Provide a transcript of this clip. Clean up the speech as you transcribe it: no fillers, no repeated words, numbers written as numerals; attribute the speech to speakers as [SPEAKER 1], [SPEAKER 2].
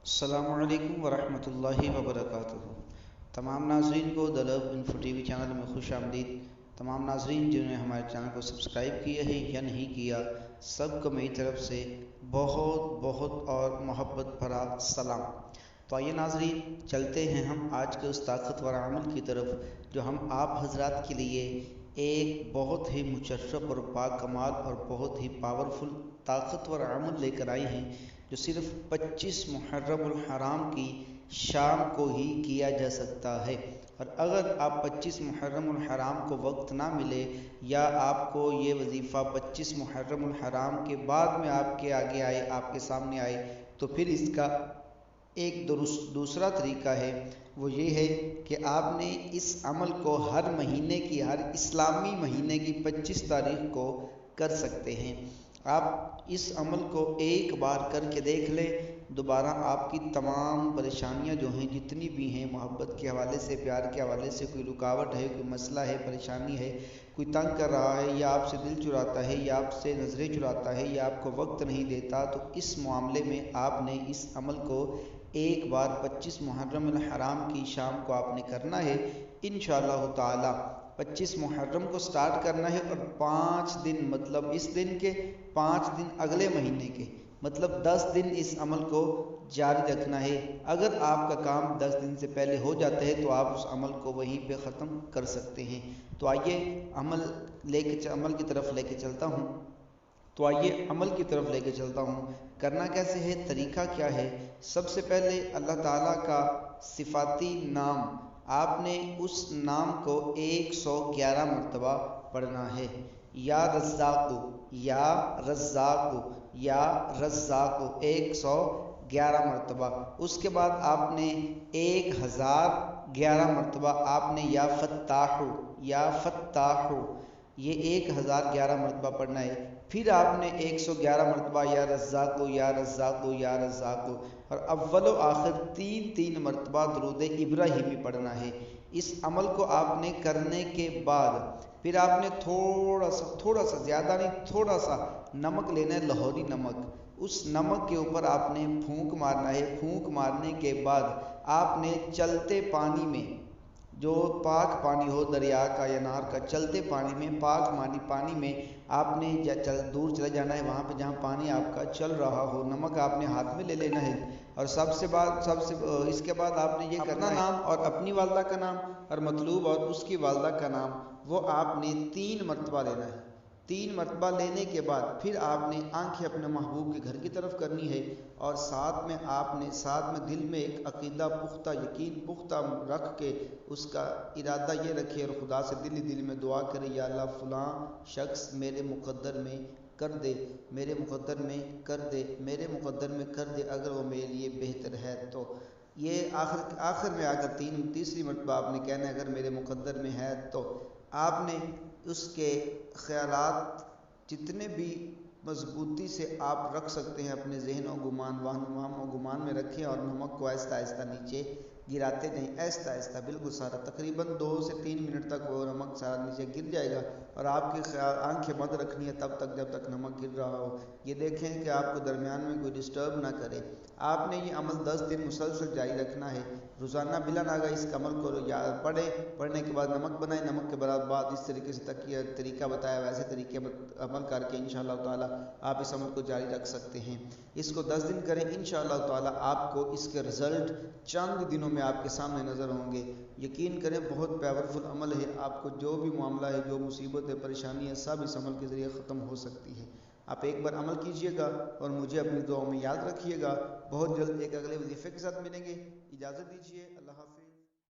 [SPEAKER 1] السلام علیکم ورحمۃ اللہ وبرکاتہ۔ تمام ناظرین کو دلب انفو ٹی وی چینل میں خوش آمدید۔ تمام ناظرین جنہوں نے ہمارے چینل کو سبسکرائب کیا ہے یا نہیں کیا، سب کو میری طرف سے بہت بہت اور محبت بھرا سلام۔ تو آئیے ناظرین، چلتے ہیں ہم آج کے اس طاقتور عمل کی طرف جو ہم آپ حضرات کے لیے ایک بہت ہی مشرف اور باکمال اور بہت ہی پاورفل طاقتور عمل لے کر آئے ہیں، جو صرف 25 محرم الحرام کی شام کو ہی کیا جا سکتا ہے۔ اور اگر آپ 25 محرم الحرام کو وقت نہ ملے یا آپ کو یہ وظیفہ 25 محرم الحرام کے بعد میں آپ کے آگے آئے، آپ کے سامنے آئے، تو پھر اس کا ایک دوسرا طریقہ ہے، وہ یہ ہے کہ آپ نے اس عمل کو ہر مہینے کی، ہر اسلامی مہینے کی 25 تاریخ کو کر سکتے ہیں۔ آپ اس عمل کو ایک بار کر کے دیکھ لیں، دوبارہ آپ کی تمام پریشانیاں جو ہیں، جتنی بھی ہیں، محبت کے حوالے سے، پیار کے حوالے سے، کوئی رکاوٹ ہے، کوئی مسئلہ ہے، پریشانی ہے، کوئی تنگ کر رہا ہے یا آپ سے دل چراتا ہے یا آپ سے نظریں چراتا ہے یا آپ کو وقت نہیں دیتا، تو اس معاملے میں آپ نے اس عمل کو ایک بار 25 محرم الحرام کی شام کو آپ نے کرنا ہے انشاءاللہ تعالی۔ 25 محرم کو سٹارٹ کرنا ہے اور 5 دن، مطلب اس دن کے 5 دن اگلے مہینے کے، مطلب 10 دن اس عمل کو جاری رکھنا ہے۔ اگر آپ کا کام 10 دن سے پہلے ہو جاتا ہے تو آپ اس عمل کو وہیں پہ ختم کر سکتے ہیں۔ تو آئیے عمل کی طرف لے کے چلتا ہوں۔ کرنا کیسے ہے، طریقہ کیا ہے؟ سب سے پہلے اللہ تعالیٰ کا صفاتی نام، آپ نے اس نام کو 111 مرتبہ پڑھنا ہے۔ یا رزاق، یا رزاق، یا رزاق، 111 مرتبہ۔ اس کے بعد آپ نے 1011 مرتبہ آپ نے یا فتاح، یا فتاح، یہ 1011 مرتبہ پڑھنا ہے۔ پھر آپ نے 111 مرتبہ یا رزاق، یا رزاق، یا رزاق، اور اول و آخر 3 مرتبہ درود ابراہیمی پڑھنا ہے۔ اس عمل کو آپ نے کرنے کے بعد پھر آپ نے تھوڑا سا زیادہ نہیں، تھوڑا سا نمک لینا ہے، لاہوری نمک۔ اس نمک کے اوپر آپ نے پھونک مارنا ہے۔ پھونک مارنے کے بعد آپ نے چلتے پانی میں، جو پاک پانی ہو، دریا کا یا نہر کا، چلتے پانی میں، پاک پانی میں آپ نے دور چلے جانا ہے، وہاں پہ جہاں پانی آپ کا چل رہا ہو، نمک آپ نے ہاتھ میں لے لینا ہے۔ اور اس کے بعد آپ نے یہ کرنا ہے، نام اور اپنی والدہ کا نام اور مطلوب اور اس کی والدہ کا نام، وہ آپ نے 3 مرتبہ لینا ہے۔ 3 مرتبہ لینے کے بعد پھر آپ نے آنکھیں اپنے محبوب کے گھر کی طرف کرنی ہے، اور ساتھ میں دل میں ایک عقیدہ پختہ، یقین پختہ رکھ کے اس کا ارادہ یہ رکھے اور خدا سے دل میں دعا کرے، یا اللہ فلاں شخص میرے مقدر میں کر دے، میرے مقدر میں کر دے، میرے مقدر میں کر دے، اگر وہ میرے لیے بہتر ہے تو۔ یہ آخر میں اگر تیسری مرتبہ آپ نے کہنا ہے اگر میرے مقدر میں ہے تو۔ آپ نے اس کے خیالات جتنے بھی مضبوطی سے آپ رکھ سکتے ہیں اپنے ذہن و گمان میں رکھیں، اور نمک کو آہستہ آہستہ نیچے گراتے نہیں، آہستہ آہستہ، بالکل سارا، تقریباً 2 سے 3 منٹ تک وہ نمک سارا نیچے گر جائے گا، اور آپ کی آنکھیں بند رکھنی ہے تب تک جب تک نمک گر رہا ہو۔ یہ دیکھیں کہ آپ کو درمیان میں کوئی ڈسٹرب نہ کرے۔ آپ نے یہ عمل 10 دن مسلسل جاری رکھنا ہے، روزانہ بلا ناغہ اس عمل کو پڑھنے کے بعد نمک بنائیں، نمک کے بعد اس طریقے سے طریقہ بتایا ویسے طریقے عمل کر کے انشاءاللہ تعالی آپ اس عمل کو جاری رکھ سکتے ہیں۔ اس کو 10 دن کریں، انشاءاللہ تعالی آپ کو اس کے رزلٹ چند دنوں میں آپ کے سامنے نظر ہوں گے۔ یقین کریں بہت پاورفل عمل ہے، آپ کو جو بھی معاملہ ہے، جو مصیبت ہے، پریشانی ہے، سب اس عمل کے ذریعے ختم ہو سکتی ہے۔ آپ ایک بار عمل کیجئے گا اور مجھے اپنی دعاؤں میں یاد رکھیے گا۔ بہت جلد ایک اگلے وظیفے کے ساتھ ملیں گے، اجازت دیجیے، اللہ حافظ۔